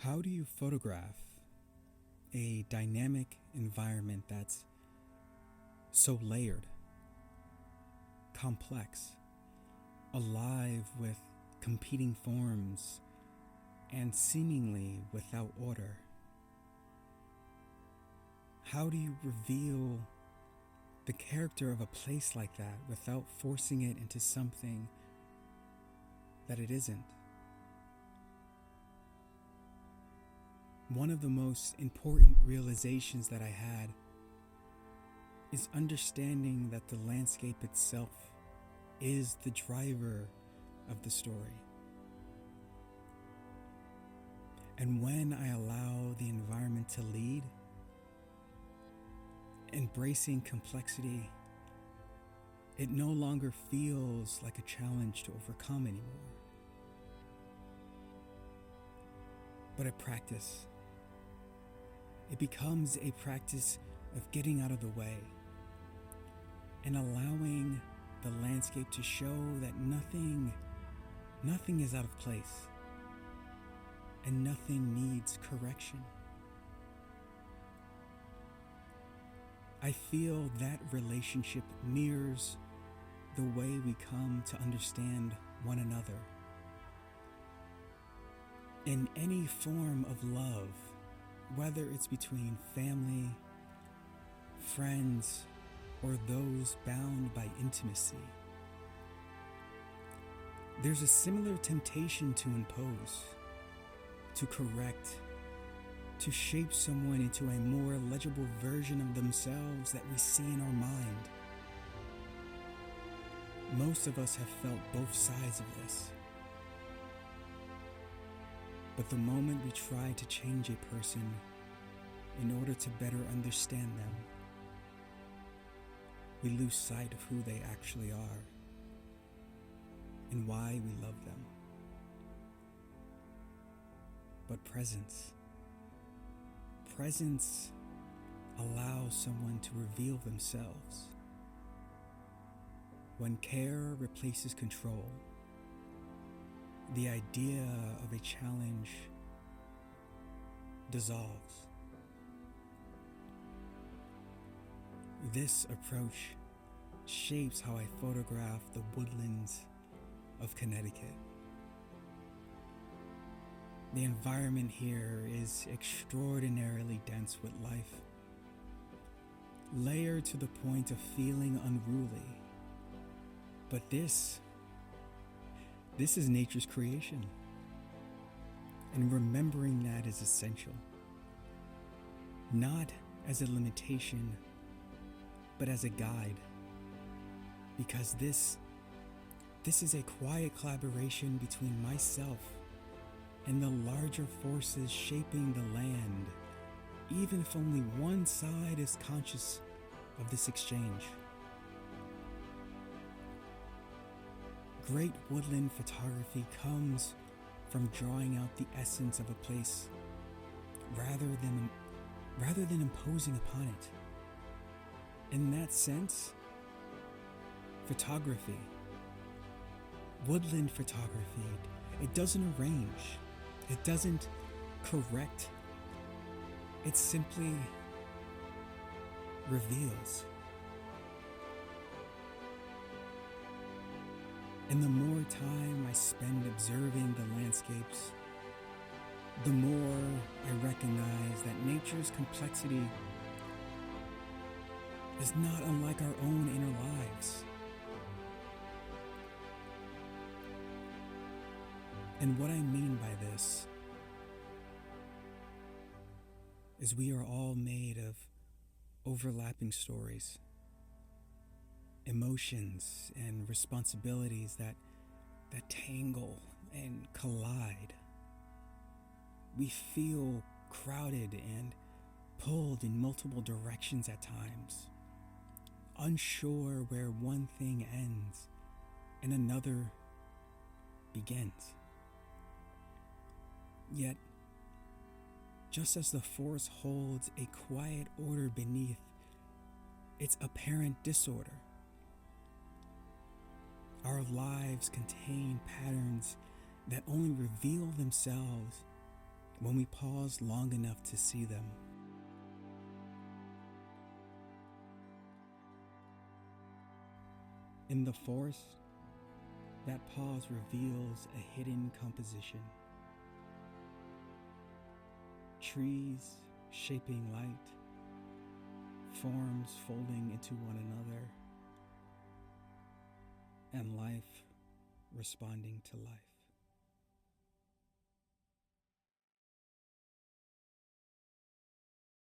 How do you photograph a dynamic environment that's so layered, complex, alive with competing forms, and seemingly without order? How do you reveal the character of a place like that without forcing it into something that it isn't? One of the most important realizations that I had is understanding that the landscape itself is the driver of the story. And when I allow the environment to lead, embracing complexity, it no longer feels like a challenge to overcome anymore, but a practice. It becomes a practice of getting out of the way and allowing the landscape to show that nothing is out of place and nothing needs correction. I feel that relationship mirrors the way we come to understand one another. In any form of love, whether it's between family, friends, or those bound by intimacy, there's a similar temptation to impose, to correct, to shape someone into a more legible version of themselves that we see in our mind. Most of us have felt both sides of this. But the moment we try to change a person in order to better understand them, we lose sight of who they actually are and why we love them. But presence allows someone to reveal themselves. When care replaces control, the idea of a challenge dissolves. This approach shapes how I photograph the woodlands of Connecticut. The environment here is extraordinarily dense with life, layered to the point of feeling unruly. But this is nature's creation, and remembering that is essential, not as a limitation, but as a guide, because this is a quiet collaboration between myself and the larger forces shaping the land, even if only one side is conscious of this exchange. Great woodland photography comes from drawing out the essence of a place rather than imposing upon it. In that sense, photography, woodland photography, it doesn't arrange, it doesn't correct, it simply reveals. And the more time I spend observing the landscapes, the more I recognize that nature's complexity is not unlike our own inner lives. And what I mean by this is we are all made of overlapping stories, emotions and responsibilities that tangle and collide. We feel crowded and pulled in multiple directions at times, unsure where one thing ends and another begins. Yet, just as the forest holds a quiet order beneath its apparent disorder, our lives contain patterns that only reveal themselves when we pause long enough to see them. In the forest, that pause reveals a hidden composition. Trees shaping light, forms folding into one another, and life responding to life.